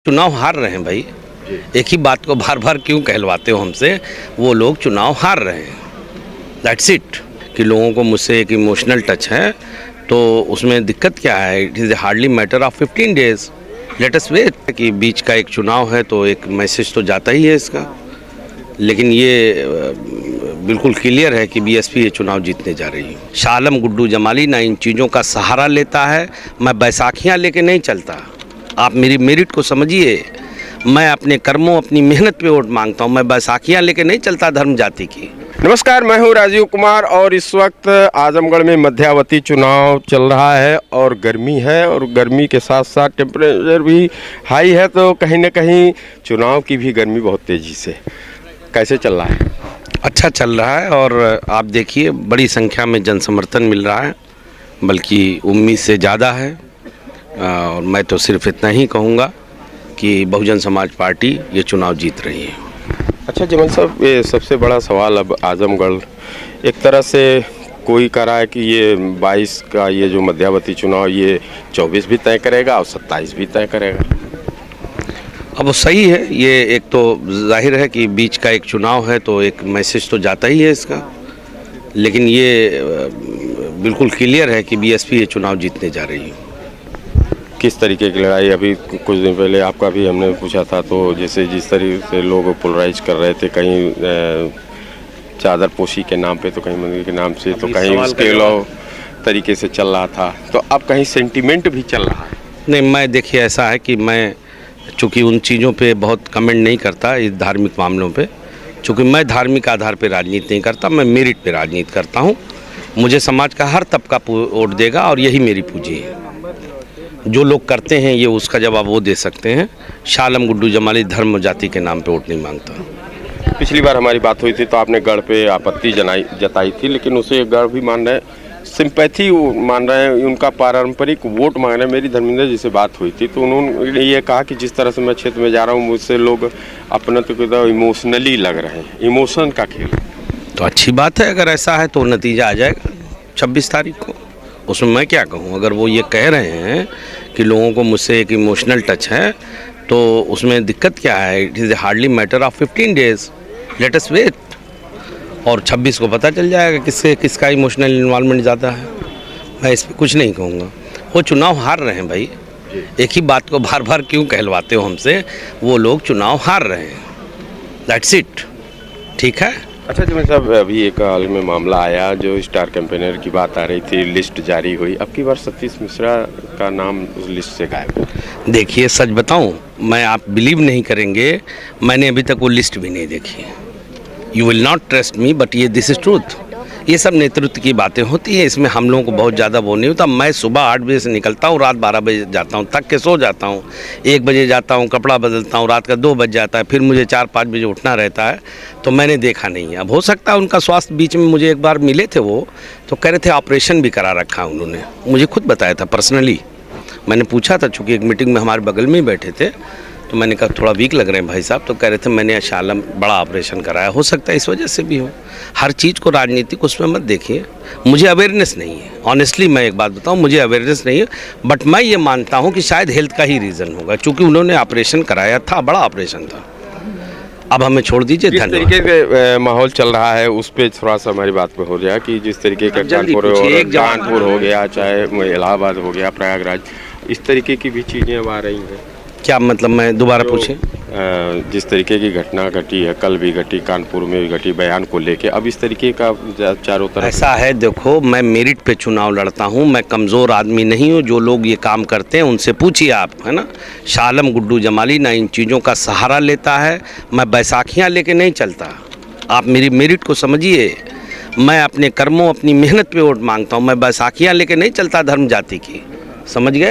चुनाव हार रहे हैं भाई। एक ही बात को बार बार क्यों कहलवाते हो हमसे। वो लोग चुनाव हार रहे हैं, दैट्स इट। कि लोगों को मुझसे एक इमोशनल टच है तो उसमें दिक्कत क्या है। It is hardly matter of 15 days, let us wait. कि बीच का एक चुनाव है तो एक मैसेज तो जाता ही है इसका। लेकिन ये बिल्कुल क्लियर है कि बीएसपी ये चुनाव जीतने जा रही है। शाह आलम गुड्डू जमाली ना इन चीज़ों का सहारा लेता है। मैं बैसाखियाँ लेके नहीं चलता। आप मेरी मेरिट को समझिए। मैं अपने कर्मों अपनी मेहनत पे वोट मांगता हूँ। मैं बैसाखियाँ लेके नहीं चलता धर्म जाति की। नमस्कार, मैं हूँ राजीव कुमार और इस वक्त आजमगढ़ में मध्यावधि चुनाव चल रहा है और गर्मी है और गर्मी के साथ साथ टेम्परेचर भी हाई है, तो कहीं ना कहीं चुनाव की भी गर्मी बहुत तेज़ी से कैसे चल रहा है। अच्छा चल रहा है और आप देखिए बड़ी संख्या में जन समर्थन मिल रहा है, बल्कि उम्मीद से ज़्यादा है। और मैं तो सिर्फ इतना ही कहूँगा कि बहुजन समाज पार्टी ये चुनाव जीत रही है। अच्छा जमल साहब, ये सबसे बड़ा सवाल अब आजमगढ़ एक तरह से कोई कह रहा है कि ये 22 का ये जो मध्यावधि चुनाव ये 24 भी तय करेगा और 27 भी तय करेगा। अब वो सही है। ये एक तो जाहिर है कि बीच का एक चुनाव है तो एक मैसेज तो जाता ही है इसका। लेकिन ये बिल्कुल क्लियर है कि बीएसपी ये चुनाव जीतने जा रही है। किस तरीके की लड़ाई। अभी कुछ दिन पहले आपका भी हमने पूछा था, तो जैसे जिस तरीके से लोग पोलराइज कर रहे थे, कहीं चादर पोशी के नाम पे तो कहीं मंदिर के नाम से, तो कहीं उसके लोग तरीके से चल रहा था, तो अब कहीं सेंटिमेंट भी चल रहा है। नहीं, मैं देखिए ऐसा है कि मैं चूँकि उन चीज़ों पे बहुत कमेंट नहीं करता, इस धार्मिक मामलों पे। चूँकि मैं धार्मिक आधार पे राजनीति नहीं करता, मैं मेरिट पे राजनीति करता हूँ। मुझे समाज का हर तबका वोट देगा और यही मेरी पूंजी है। जो लोग करते हैं ये उसका जवाब वो दे सकते हैं। शाह आलम गुड्डू जमाली धर्म जाति के नाम पे वोट नहीं मांगता। पिछली बार हमारी बात हुई थी तो आपने गढ़ पे आपत्ति जताई थी, लेकिन उसे गढ़ भी मान रहे हैं, सिंपैथी मान रहे हैं, उनका पारंपरिक वोट मांग रहे हैं। मेरी धर्मेंद्र जी से बात हुई थी तो उन्होंने ये कहा कि जिस तरह से मैं क्षेत्र में जा रहा हूँ मुझसे लोग अपने तो इमोशनली लग रहे हैं, इमोशन का खेल। तो अच्छी बात है, अगर ऐसा है तो नतीजा आ जाएगा 26 तारीख को। उसमें मैं क्या कहूँ। अगर वो ये कह रहे हैं कि लोगों को मुझसे एक इमोशनल टच है तो उसमें दिक्कत क्या है। It is hardly matter of 15 days, let us wait. और 26 को पता चल जाएगा किसका इमोशनल इन्वॉल्वमेंट ज़्यादा है। मैं इस पर कुछ नहीं कहूँगा। वो चुनाव हार रहे हैं भाई। एक ही बात को बार बार क्यों कहलवाते हो हमसे। वो लोग चुनाव हार रहे हैं, दैट्स इट। ठीक है। अच्छा जमीन साहब, अभी एक हाल में मामला आया जो स्टार कैंपेनर की बात आ रही थी, लिस्ट जारी हुई, अब की बार सतीश मिश्रा का नाम उस लिस्ट से गायब है। देखिए सच बताऊं, मैं आप बिलीव नहीं करेंगे, मैंने अभी तक वो लिस्ट भी नहीं देखी। You will not trust me but ये दिस इज़ ट्रूथ। ये सब नेतृत्व की बातें होती हैं, इसमें हम लोगों को बहुत ज़्यादा वो नहीं होता। मैं सुबह 8 बजे से निकलता हूँ, रात 12 बजे जाता हूँ, थक के सो जाता हूँ। 1 बजे जाता हूँ, कपड़ा बदलता हूँ, रात का 2 बज जाता है, फिर मुझे 4-5 बजे उठना रहता है। तो मैंने देखा नहीं है। अब हो सकता है उनका स्वास्थ्य, बीच में मुझे एक बार मिले थे वो, तो कह रहे थे ऑपरेशन भी करा रखा उन्होंने। मुझे खुद बताया था पर्सनली। मैंने पूछा था, चूँकि एक मीटिंग में हमारे बगल में ही बैठे थे, तो मैंने कहा थोड़ा वीक लग रहे हैं भाई साहब। तो कह रहे थे मैंने शाह आलम बड़ा ऑपरेशन कराया। हो सकता है इस वजह से भी हो। हर चीज़ को राजनीतिक उसमें मत देखिए। मुझे अवेयरनेस नहीं है, ऑनेस्टली मैं एक बात बताऊं, मुझे अवेयरनेस नहीं है। बट मैं ये मानता हूं कि शायद हेल्थ का ही रीज़न होगा, क्योंकि उन्होंने ऑपरेशन कराया था, बड़ा ऑपरेशन था। अब हमें छोड़ दीजिए। जिस तरीके से माहौल चल रहा है उस पर थोड़ा सा हमारी बात पे हो गया कि जिस तरीके का कानपुर हो गया, चाहे इलाहाबाद हो गया, प्रयागराज, इस तरीके की भी चीज़ें अब आ रही हैं। क्या मतलब, मैं दोबारा पूछें। जिस तरीके की घटना घटी है, कल भी घटी, कानपुर में भी घटी, बयान को लेके अब इस तरीके का चारों तरफ ऐसा है। देखो, मैं मेरिट पे चुनाव लड़ता हूँ, मैं कमज़ोर आदमी नहीं हूँ। जो लोग ये काम करते हैं उनसे पूछिए आप, है ना। शाह आलम गुड्डू जमाली ना इन चीज़ों का सहारा लेता है। मैं बैसाखियाँ लेके नहीं चलता। आप मेरी मेरिट को समझिए। मैं अपने कर्मों अपनी मेहनत पे वोट मांगता हूँ। मैं बैसाखियाँ लेके नहीं चलता धर्म जाति की, समझ गया।